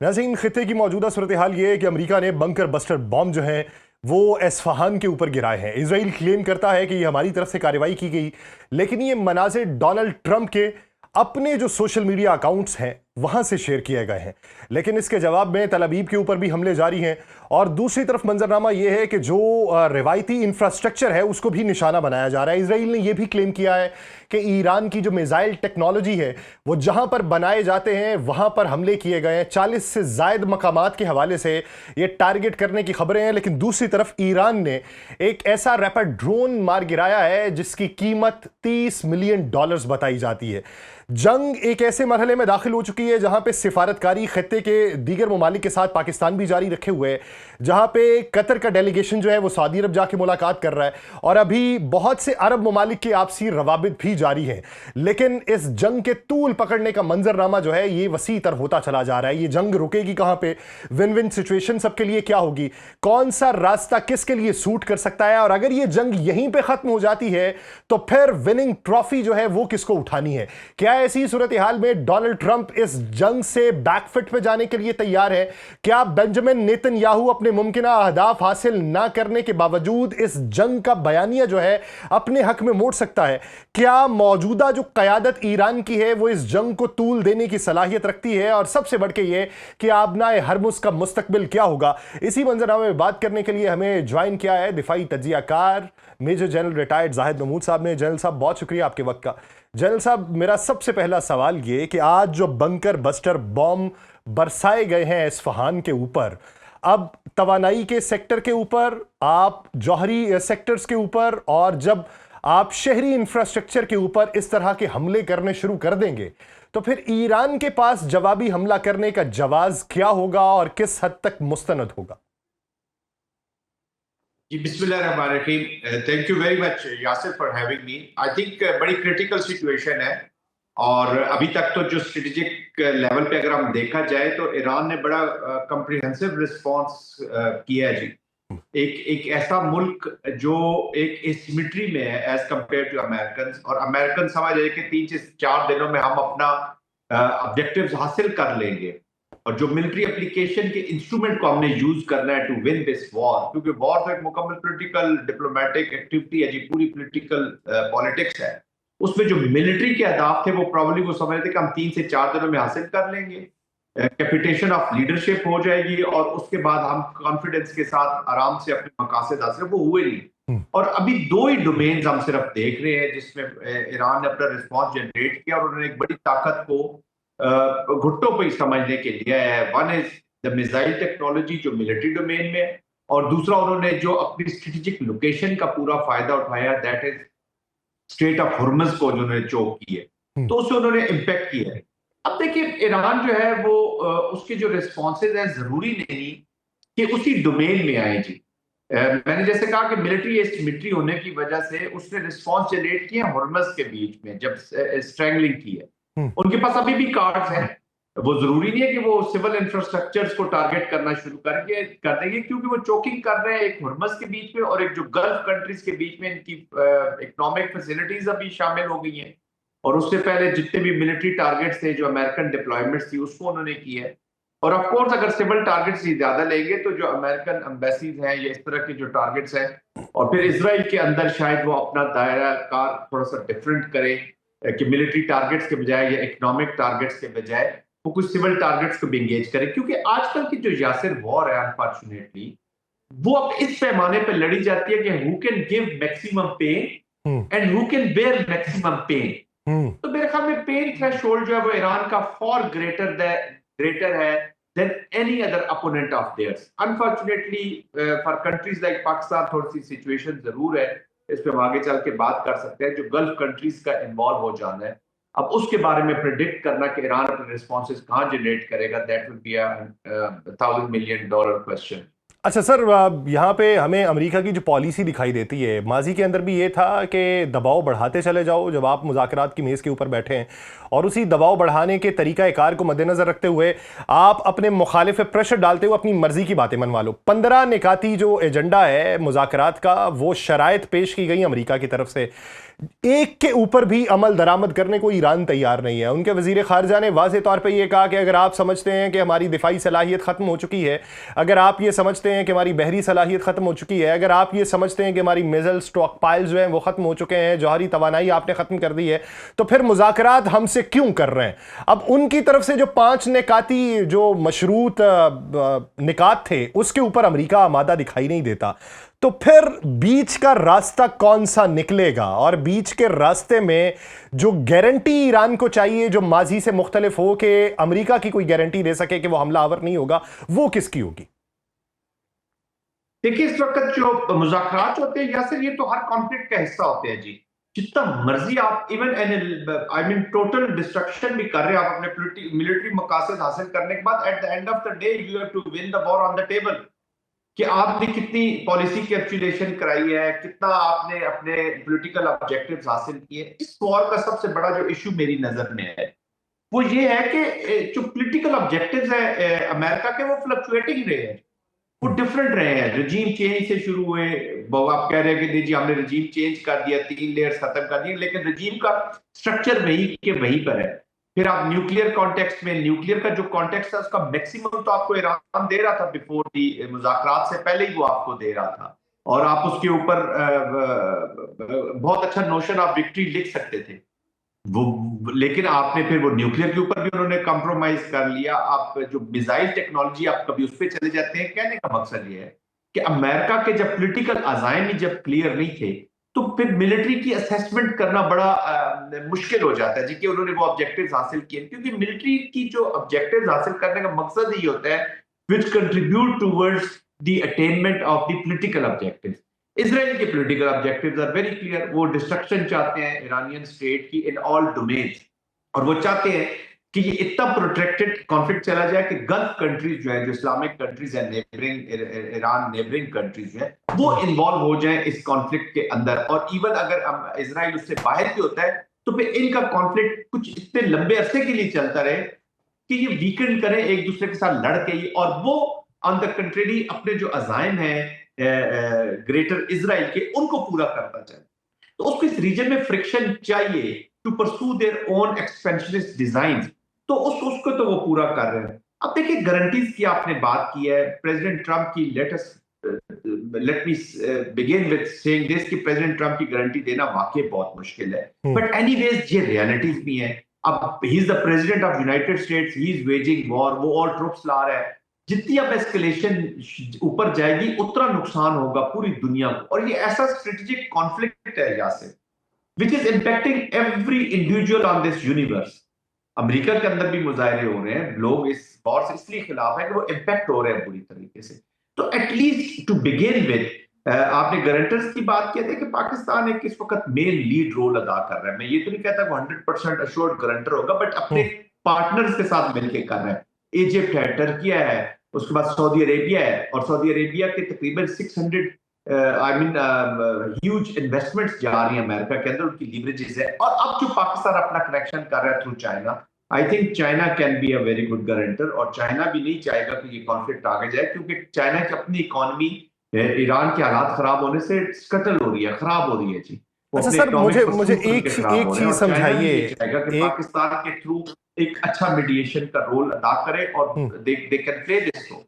नाज़रीन, खित्ते की मौजूदा सूरत हाल ये है कि अमेरिका ने बंकर बस्टर बॉम्ब जो है वो एस्फहान के ऊपर गिराए हैं। इसराइल क्लेम करता है कि ये हमारी तरफ से कार्रवाई की गई, लेकिन ये मनाज़िर डोनाल्ड ट्रंप के अपने जो सोशल मीडिया अकाउंट्स हैं वहां से शेयर किए गए हैं। लेकिन इसके जवाब में तल अवीव के ऊपर भी हमले जारी हैं और दूसरी तरफ मंजरनामा यह है कि जो रिवायती इंफ्रास्ट्रक्चर है उसको भी निशाना बनाया जा रहा है। इसराइल ने यह भी क्लेम किया है कि ईरान की जो मिसाइल टेक्नोलॉजी है वो जहां पर बनाए जाते हैं वहां पर हमले किए गए हैं। 40 से जायद मकामात के हवाले से ये टारगेट करने की खबरें हैं। लेकिन दूसरी तरफ ईरान ने एक ऐसा रैपिड ड्रोन मार गिराया है जिसकी कीमत $30 मिलियन बताई जाती है। जंग एक ऐसे मरहले में दाखिल हो चुकी है जहां पे सिफारतकारी खत्ते के दीगर ममालिक के साथ पाकिस्तान भी जारी रखे हुए है, जहां पे कतर का डेलीगेशन जो है वो सऊदी अरब जाके मुलाकात कर रहा है और अभी बहुत से अरब ममालिक के आपसी रवाबित भी जारी हैं। लेकिन इस जंग के तूल पकड़ने का मंजरनामा जो है ये वसी तर होता चला जा रहा है। ये जंग रुकेगी कहां पे, विन विन सिचुएशन सबके लिए क्या होगी, कौन सा रास्ता किसके लिए सूट कर सकता है, और अगर ये जंग यहीं पे खत्म हो जाती है तो फिर विनिंग ट्रॉफी जो है वो किसको उठानी है। क्या ऐसी सूरत हाल में डोनाल्ड ट्रंप इस जंग से बैकफुट पे जाने के लिए तैयार है? क्या बेंजामिन नेतन्याहू अपने मुमकिना अहदाफ हासिल ना करने के बावजूद इस जंग का बयानिया जो है अपने हक में मोड़ सकता है? क्या मौजूदा जो कयादत ईरान की है वो इस जंग को तूल देने की सलाहियत रखती है? और सबसे बढ़ के ये कि आबनाए हरमुज का मुस्तकबिल क्या होगा? इसी मंजरनामे में बात करने के लिए हमें ज्वाइन किया है दिफाई तज्जियाकार major general retired Zahid Mahmood साहब ने। जनरल साहब, बहुत शुक्रिया आपके वक्त का। जनरल साहब, मेरा सबसे पहला सवाल ये कि आज जो बंकर बस्टर बॉम्ब बरसाए गए हैं इस्फहान के ऊपर, अब तवानाई के सेक्टर के ऊपर, आप जौहरी सेक्टर्स के ऊपर, और जब आप शहरी इंफ्रास्ट्रक्चर के ऊपर इस तरह के हमले करने शुरू कर देंगे तो फिर ईरान के पास जवाबी हमला करने का जवाज क्या होगा और किस हद तक मुस्तनद होगा? जी, बिस्मिल्लाहिर्रहमानिर्रहीम। Thank you very much Yasir for having me. I think बड़ी क्रिटिकल सिचुएशन है और अभी तक तो जो स्ट्रेटेजिक लेवल पे अगर हम देखा जाए तो ईरान ने बड़ा कम्प्रिहेंसिव रिस्पांस किया है जी। एक एक ऐसा मुल्क जो एक एसिमेट्री में है एज कंपेयर टू अमेरिकन, और अमेरिकन समझ रहे कि 3 से 4 दिनों में हम अपना ऑब्जेक्टिव्स हासिल कर लेंगे, और जो मिलिट्री एप्लीकेशन के इंस्ट्रूमेंट को हमने यूज करना है टू विन दिस वॉर, क्योंकि वॉर तो एक मुकम्मल पॉलिटिकल डिप्लोमेटिक एक्टिविटी है जी, पूरी पॉलिटिकल पॉलिटिक्स है। उसमें जो मिलिट्री के अहदाफ थे वो प्रॉब्ली वो समझते कि हम 3 से 4 दिनों में हासिल कर लेंगे, कैपिटेशन ऑफ लीडरशिप हो जाएगी और उसके बाद हम कॉन्फिडेंस के साथ आराम से अपने मकासद हासिल, वो हुए नहीं। और अभी 2 ही डोमेन्स हम सिर्फ देख रहे हैं जिसमें ईरान ने अपना रिस्पॉन्स जनरेट किया और उन्होंने एक बड़ी ताकत को घुट्टों पे समझने के लिए है। One is the missile technology जो मिलिट्री डोमेन में है, और दूसरा उन्होंने जो अपनी स्ट्रेटेजिक लोकेशन का पूरा फायदा उठाया, दैट इज स्ट्रेट ऑफ हॉर्मज को उन्होंने चोक की है, तो उससे उन्होंने इम्पैक्ट किया है। अब देखिए, ईरान जो है वो उसके जो रिस्पॉन्सेज हैं जरूरी नहीं कि उसी डोमेन में आए जी। मैंने जैसे कहा कि मिलिट्री एसिमेट्री होने की वजह से उसने रिस्पॉन्स जनरेट किए हॉर्मज के बीच में जब स्ट्रैंगलिंग की है। उनके पास अभी भी कार्ड्स हैं। वो जरूरी नहीं है कि वो सिविल इंफ्रास्ट्रक्चर्स को टारगेट करना शुरू कर देंगे, क्योंकि वो चोकिंग कर रहे हैं एक हॉर्मज के बीच में और एक जो गल्फ कंट्रीज के बीच में इनकी इकोनॉमिक फैसिलिटीज अभी शामिल हो गई हैं, और उससे पहले जितने भी मिलिट्री टारगेट्स थे जो अमेरिकन डिप्लॉयमेंट्स थी उसको उन्होंने की है। और ऑफ कोर्स अगर सिविल टारगेट्स ही ज्यादा लेंगे तो जो अमेरिकन एम्बेसीज हैं या इस तरह के जो टारगेट्स हैं, और फिर इसराइल के अंदर शायद वो अपना दायरा कार थोड़ा सा डिफरेंट करे कि मिलिट्री टारगेट्स के बजाय या इकोनॉमिक टारगेट्स के बजाय वो कुछ सिविल टारगेट्स को भी एंगेज करे, क्योंकि आजकल की जो यासिर वॉर है अनफॉर्चुनेटली वो अब इस पैमाने पर लड़ी जाती है कि who can give maximum pain and who can bear maximum pain. तो मेरे ख्याल में पेन थ्रेशोल्ड जो है वो ईरान का फॉर ग्रेटर है than any other opponent of theirs. Unfortunately for countries like Pakistan थोड़ी सी सिचुएशन जरूर है, इस पे हम आगे चल के बात कर सकते हैं, जो गल्फ कंट्रीज का इन्वॉल्व हो जाना है। अब उसके बारे में प्रेडिक्ट करना कि ईरान अपने रिस्पॉन्सेज कहां जनरेट करेगा, that will be a $1,000 million question. अच्छा सर, यहाँ पे हमें अमेरिका की जो पॉलिसी दिखाई देती है, माजी के अंदर भी ये था कि दबाव बढ़ाते चले जाओ जब आप मुज़ाकरात की मेज़ के ऊपर बैठे हैं, और उसी दबाव बढ़ाने के तरीका कार को मद्देनज़र रखते हुए आप अपने मुखालिफ पे प्रेशर डालते हुए अपनी मर्जी की बातें मनवा लो। 15 निकाती जो एजेंडा है मुज़ाकरात का, वो शराइत पेश की गई अमेरिका की तरफ से, एक के ऊपर भी अमल दरामद करने को ईरान तैयार नहीं है। उनके वजीर खारजा ने वाज़े तौर पर यह कहा कि अगर आप समझते हैं कि हमारी दिफाई सलाहियत ख़त्म हो चुकी है, अगर आप ये समझते हैं कि हमारी बहरी सलाहियत ख़त्म हो चुकी है, अगर आप ये समझते हैं कि हमारी मिज़ल स्टॉक पाइल्स जो हैं वो ख़त्म हो चुके हैं, जौहरी तवानाई आपने ख़त्म कर दी है, तो फिर मुज़ाकरात हमसे क्यों कर रहे हैं? अब उनकी तरफ से जो 5 निकाती जो मशरूत निकात थे, उसके ऊपर अमेरिका आमादा दिखाई नहीं देता। तो फिर बीच का रास्ता कौन सा निकलेगा? और बीच के रास्ते में जो गारंटी ईरान को चाहिए, जो माजी से मुख्तलिफ हो कि अमेरिका की कोई गारंटी दे सके कि वो हमलावर नहीं होगा, वो किसकी होगी? देखिए, इस वक्त जो मुज़ाकरात होते हैं यासिर, ये तो हर कॉन्फ्लिक्ट का हिस्सा होते हैं जी। जितना मर्जी आप even I mean total destruction भी कर रहे हैं आप अपने मिलिट्री मकासद हासिल करने के बाद, at the end of the day you have to win the war on the table. कि आपने कितनी पॉलिसी कैप्चुलेशन कराई है, कितना आपने अपने पॉलिटिकल ऑब्जेक्टिव्स हासिल किए। इस वॉर का सबसे बड़ा जो इशू मेरी नजर में है वो ये है कि जो पॉलिटिकल ऑब्जेक्टिव्स है अमेरिका के, वो फ्लक्चुएटिंग रहे हैं, वो डिफरेंट रहे हैं। रजीम चेंज से शुरू हुए, आप कह रहे हैं कि जी हमने रजीम चेंज कर दिया, 3 लेयर्स खत्म कर दिए, लेकिन रजीम का स्ट्रक्चर वही के वहीं पर है। फिर आप न्यूक्लियर कॉन्टेक्स्ट में, न्यूक्लियर का जो कॉन्टेक्स्ट है उसका मैक्सिमम तो आपको ईरान दे रहा था बिफोर दी मुज़ाकरात से पहले ही वो आपको दे रहा था, और आप उसके ऊपर बहुत अच्छा नोशन ऑफ विक्ट्री लिख सकते थे वो। लेकिन आपने फिर वो न्यूक्लियर के ऊपर भी उन्होंने कॉम्प्रोमाइज कर लिया। आप जो मिसाइल टेक्नोलॉजी, आप कभी उस पर चले जाते हैं। कहने का मकसद ये है कि अमेरिका के जब पॉलिटिकल अजायम ही जब क्लियर नहीं थे, तो फिर मिलिट्री की असेसमेंट करना बड़ा मुश्किल हो जाता है जी कि उन्होंने वो ऑब्जेक्टिव्स हासिल किए। क्योंकि मिलिट्री की जो ऑब्जेक्टिव्स हासिल करने का मकसद ही होता है which contribute towards the attainment of the political objectives. Israel के political objectives are very clear. वो डिस्ट्रक्शन चाहते हैं ईरानियन स्टेट की इन ऑल डोमेन्स, और वो चाहते हैं कि ये इतना प्रोटेक्टेड कॉन्फ्लिक्ट चला जाए कि गल्फ कंट्रीज जो है, जो इस्लामिक कंट्रीज है, नेबरिंग ईरान नेबरिंग कंट्रीज जो है, वो इन्वॉल्व हो जाए इस कॉन्फ्लिक्ट के अंदर। और इवन अगर इजराइल उससे बाहर भी होता है तो फिर इनका कॉन्फ्लिक्ट कुछ इतने लंबे अरसे के लिए चलता रहे कि ये वीकेंड करें एक दूसरे के साथ लड़ के ही, और वो ऑन द कंट्रेरी अपने जो अजायम है ग्रेटर इजराइल के, उनको पूरा करता जाए। तो उसको इस रीजन में फ्रिक्शन चाहिए to pursue their own expansionist design, तो उसको तो वो पूरा कर रहे हैं। अब देखिए, गारंटीज की आपने बात की है प्रेसिडेंट ट्रंप की। Let me begin with saying this कि प्रेसिडेंट ट्रंप की गारंटी देना वाकई बहुत मुश्किल है, बट एनीवेज ये रियलिटीज भी है। अब he is the president of United states, he is waging war, वो और ट्रुप्स ला रहा है। जितनी अब एस्केलेशन ऊपर जाएगी उतना नुकसान होगा पूरी दुनिया को, और ये ऐसा स्ट्रेटेजिक कॉन्फ्लिक्ट है यहाँ से which is impacting every individual on this universe. America के अंदर भी मुजाहरे हो रहे हैं, लोग इस वॉर से इसलिए खिलाफ है कि वो इंपैक्ट हो रहे हैं बुरी तरीके से। तो एटलीस्ट टू बिगिन विद, आपने गारंटर्स की बात की थी कि पाकिस्तान एक इस वक्त मेन लीड रोल अदा कर रहा है। मैं ये तो नहीं कहता 100% अश्योर्ड गारंटर होगा, बट अपने पार्टनर्स के साथ मिलकर कर रहा है। इजिप्ट है, टर्की है, उसके बाद सऊदी अरेबिया है, और सऊदी अरेबिया के तकरीबन 600 ह्यूज इन्वेस्टमेंट्स जा रही हैं अमेरिका के अंदर, उनकी लीवरेजेस है। और अब जो पाकिस्तान अपना कनेक्शन कर रहा है through China, I think China can be a very good guarantor, और चाइना भी नहीं चाहेगा कि ये कॉन्फ्लिक्ट आगे जाए, क्योंकि चाइना की अपनी इकोनॉमी ईरान के हालात खराब होने से स्कटल हो रही है, खराब हो रही है जी। अच्छा सर, मुझे एक चीज समझाइए। पाकिस्तान के थ्रू एक अच्छा मीडिएशन का रोल अदा करे और they can play this role.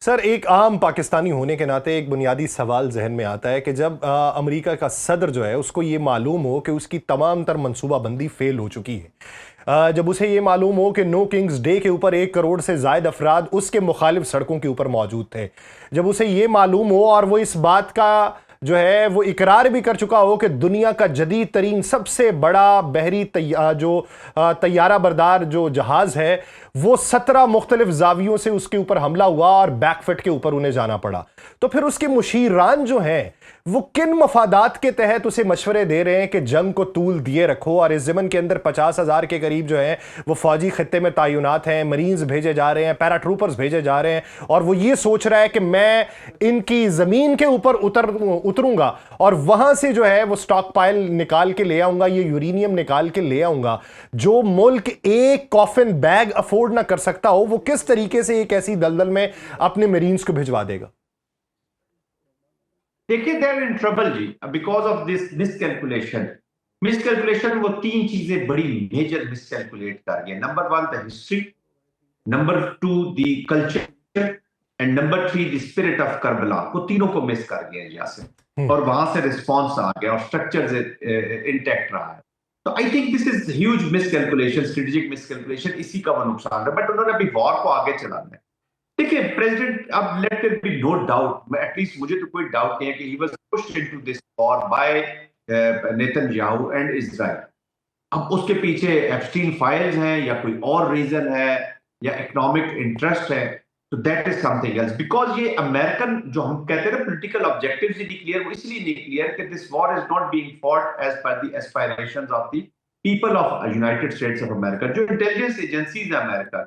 Sir, एक आम पाकिस्तानी होने के नाते एक बुनियादी सवाल जहन में आता है कि जब अमेरिका का सदर जो है उसको ये मालूम हो कि उसकी तमाम तर मनसूबाबंदी फेल हो चुकी है, जब उसे ये मालूम हो कि नो किंग्स डे के ऊपर 1 करोड़ से ज़ायद अफराद उसके मुखालिफ सड़कों के ऊपर मौजूद थे, जब उसे ये मालूम हो और वो इस बात का जो है वो इकरार भी कर चुका हो कि दुनिया का जदीद तरीन सबसे बड़ा बहरी तैयारा बरदार जो जहाज़ है वो 17 मुख्तलिफ जावियों से उसके ऊपर हमला हुआ और बैकफिट के ऊपर उन्हें जाना पड़ा, तो फिर उसके मुशीरान जो हैं वो किन मफादात के तहत उसे मशवरे दे रहे हैं कि जंग को तूल दिए रखो, और इस ज़मन के अंदर 50,000 के करीब जो है वो फौजी खत्ते में तैनात हैं, मरीन्स भेजे जा रहे हैं, पैराट्रूपर्स भेजे जा रहे हैं, और वो ये सोच रहा है कि मैं इनकी ज़मीन के ऊपर उतरूंगा और वहां से जो है वो स्टॉक पाइल निकाल के ले आऊंगा, ये यूरेनियम निकाल के ले आऊंगा। जो मुल्क एक कॉफिन बैग अफोर्ड ना कर सकता हो, वो किस तरीके से एक ऐसी दलदल में अपने मरीन्स को भिजवा देगा? देखिए, दे आर इन ट्रबल जी, बिकॉज ऑफ दिस मिसकैलकुलेशन। वो तीन चीजें बड़ी मेजर मिसकैलकुलेट कर गए। Number one, the history, number two, the culture, and number three, the spirit of Karbala. वो तीनों को मिस कर गए यहाँ से, और वहां से रिस्पॉन्स आ गया और स्ट्रक्चर इंटैक्ट रहा है। तो I think this is huge miscalculation, strategic miscalculation. इसी का वो नुकसान है, बट उन्होंने अभी वॉर को आगे चलाना है। देखिए, प्रेसिडेंट, अब let there be no doubt, at least मुझे तो कोई डाउट नहीं है कि he was pushed into this war by Netanyahu and Israel. अब उसके पीछे एप्स्टीन फाइल्स हैं या कोई और रीजन है या इकोनॉमिक इंटरेस्ट है, तो that is something else. Because ये अमेरिकन जो हम कहते हैं ना पॉलिटिकल ऑब्जेक्टिव्स ही नहीं क्लियर, वो इसलिए नहीं क्लियर कि this war is not being fought as per the aspirations of the people of United States of America. जो इंटेलिजेंस एजेंसीज है अमेरिका,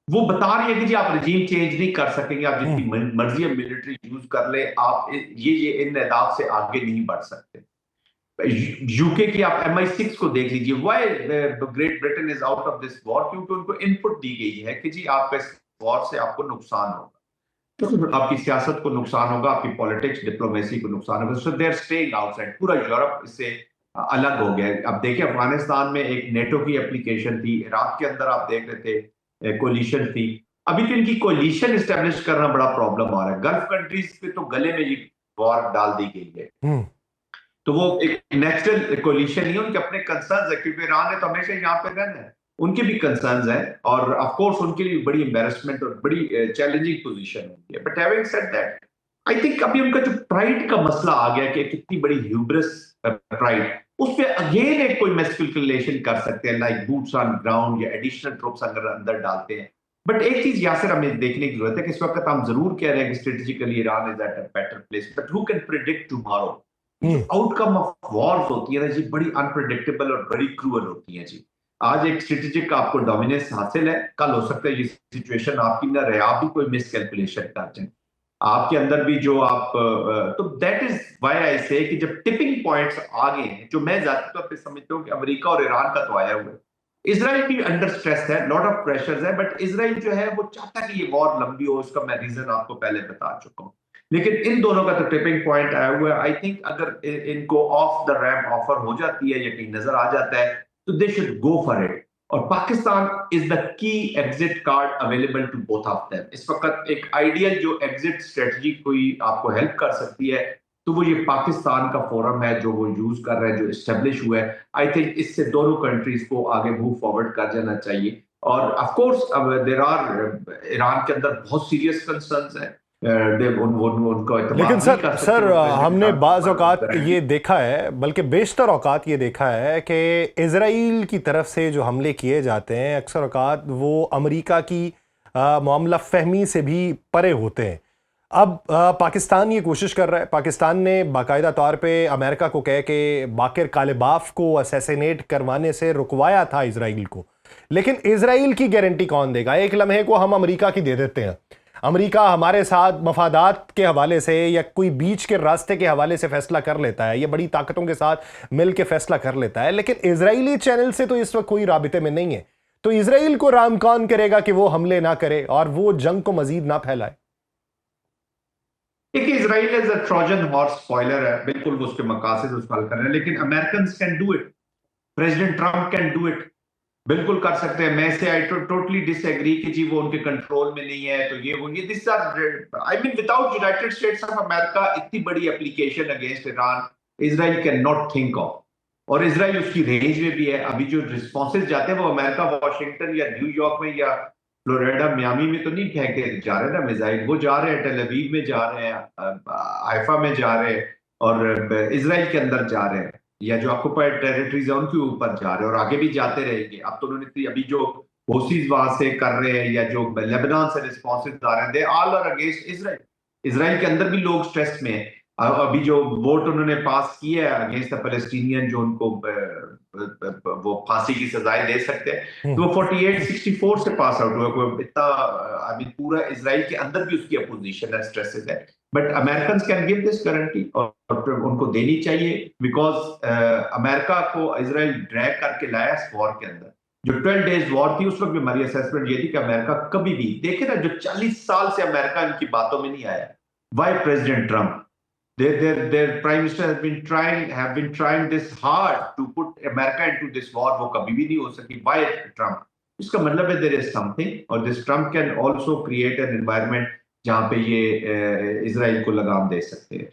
वो बता रही है कि जी आप रजीम चेंज नहीं कर सकेंगे, आप जितनी मर्जी मिलिट्री यूज कर ले, आप ये इन एहदाफ से आगे नहीं बढ़ सकते। यूके की आप MI6 को देख लीजिए, why great Britain is out of this war, क्योंकि उनको इनपुट दी गई है कि जी आपका इस वॉर से आपको नुकसान होगा, आपकी सियासत को नुकसान होगा, आपकी पॉलिटिक्स डिप्लोमेसी को नुकसान होगा। सो दे आर स्टेइंग आउटसाइड। पूरा यूरोप इससे अलग हो गया। अब देखिए, अफगानिस्तान में एक नेटो की एप्लीकेशन थी, इराक के अंदर आप देख रहे थे कोलिशन थी। अभी तो इनकी कोलिशन इस्टेब्लिश करना बड़ा प्रॉब्लम आ रहा है। गल्फ कंट्रीज पे तो गले में ये वॉर डाल दी गई है, तो वो एक नेचुरल कोलिशन नहीं है। उनके अपने कंसर्न्स है, क्योंकि ईरान ने तो हमेशा यहाँ पे रहना है, उनके भी कंसर्न्स हैं, और ऑफ कोर्स उनके लिए बड़ी एम्बैरेसमेंट और बड़ी चैलेंजिंग पोजीशन होती है। But having said that, I think अभी उनका जो प्राइड का मसला आ गया कि कितनी बड़ी ह्यूब्रिस प्राइड, उस पर अगेन एक कोई मैस्कुलेशन कर सकते हैं, लाइक बूट्स ऑन ग्राउंड या एडिशनल ट्रूप्स अगर अंदर डालते हैं। बट एक चीज यासिर हमें देखने की जरूरत है कि इस वक्त हम जरूर कह रहे हैं कि strategically Iran is at a better place, but who can predict tomorrow? जो आउटकम ऑफ वॉर्स होती है ना जी, बड़ी अनप्रिडिक्टेबल और बड़ी क्रूअल होती है जी। आज एक स्ट्रेटेजिक आपको डोमिनेंस हासिल है, कल हो सकता है ये सिचुएशन आपकी ना रहे, आप भी कोई मिसकैलकुलेशन कर जाए, आपके अंदर भी जो आप तो दैट इज व्हाई आई से कि जब टिपिंग पॉइंट्स आ गए हैं, जो मैं ज्यादा तौर पे समझता हूँ कि अमेरिका और ईरान का तो आया हुआ है, इजराइल भी अंडर स्ट्रेस है, लॉट ऑफ प्रेशर्स है, बट इजराइल जो है वो चाहता है कि ये वॉर लंबी हो। उसका मैं रीजन आपको पहले बता चुका हूँ। लेकिन इन दोनों का तो टिपिंग पॉइंट आया हुआ है। आई थिंक अगर इनको ऑफ द रैम्प ऑफर हो जाती है या कहीं नजर आ जाता है, तो they should go for it. और Pakistan is the key exit card available to both of them. इस वक्त एक आइडियल जो एग्जिट स्ट्रेटजी कोई आपको हेल्प कर सकती है, तो वो ये पाकिस्तान का फोरम है जो वो यूज कर रहे हैं, जो इस्टेब्लिश हुआ है। आई थिंक इससे दोनों कंट्रीज को आगे मूव फॉरवर्ड कर जाना चाहिए। और ऑफ कोर्स अब देयर आर ईरान के अंदर बहुत सीरियस कंसर्न्स हैं। लेकिन सर हमने बाज़ औकात ये देखा है, बल्कि बेशतर औकात ये देखा है कि इजराइल की तरफ से जो हमले किए जाते हैं अक्सर औकात वो अमेरिका की मामला फहमी से भी परे होते हैं। अब पाकिस्तान ये कोशिश कर रहा है, पाकिस्तान ने बाकायदा तौर पे अमेरिका को कह के बाकिर कालिबाफ को असैसिनेट करवाने से रुकवाया था इजराइल को, लेकिन इजराइल की गारंटी कौन देगा? एक लम्हे को हम अमेरिका की दे देते हैं, अमेरिका हमारे साथ मफादात के हवाले से या कोई बीच के रास्ते के हवाले से फैसला कर लेता है, ये बड़ी ताकतों के साथ मिल के फैसला कर लेता है, लेकिन इजरायली चैनल से तो इस वक्त कोई राबिते में नहीं है। तो इजराइल को राम कौन करेगा कि वो हमले ना करे और वो जंग को मजीद ना फैलाए? देखिए, Israel is a Trojan horse spoiler है, बिल्कुल वो उसके मकासद उसको हल कर रहे हैं, लेकिन American can do it, president Trump can do it, बिल्कुल कर सकते हैं। मैं से आई टोटली डिसएग्री कि जी वो उनके कंट्रोल में नहीं है, तो ये this are, I mean without United States of America इतनी बड़ी application against Iran Israel can not think of. और इजराइल उसकी रेंज में भी है। अभी जो रिस्पॉन्सेज जाते हैं वो अमेरिका वाशिंगटन या न्यूयॉर्क में या फ्लोरिडा मियामी में तो नहीं फेंके जा रहे ना मिसाइल, वो जा रहे हैं टेल अवीव में जा रहे हैं, हाइफा में जा रहे हैं, और इजराइल के अंदर जा रहे हैं, या जो ऑक्युपाइड टेरिटरीज है उनके ऊपर जा रहे हैं, और आगे भी जाते रहेंगे। अब तो उन्होंने अभी जो होसीज वहां से कर रहे हैं या जो लेबनान से रिस्पॉन्सेज आ रहे हैं, they all are against Israel. Israel के अंदर भी लोग स्ट्रेस में हैं। अभी जो वोट उन्होंने पास किया है अगेंस्ट द पैलेस्टीनियन, जो उनको वो फांसी की सजाएं दे सकते हैं, तो वो 48-64 से पास आउट हुआ। कोई इतना आई मीन पूरा इजराइल के अंदर भी उसकी अपोजिशन है, स्ट्रेसेस है, but American can give this guarantee, और उनको देनी चाहिए, बिकॉज अमेरिका को इजराइल ड्रैग करके लाया इस वॉर के अंदर। जो 12 डेज वॉर थी, उस वक्त भी हमारी असेसमेंट ये थी कि अमेरिका कभी भी, देखे ना, जो 40 साल से अमेरिका इनकी बातों में नहीं आया, why President Trump, their prime minister have been trying this hard to put America into this war, वो कभी भी नहीं हो सकी। Why Trump? इसका मतलब है there is something, और this Trump can also create an environment जहां पे ये इजराइल को लगाम दे सकते हैं।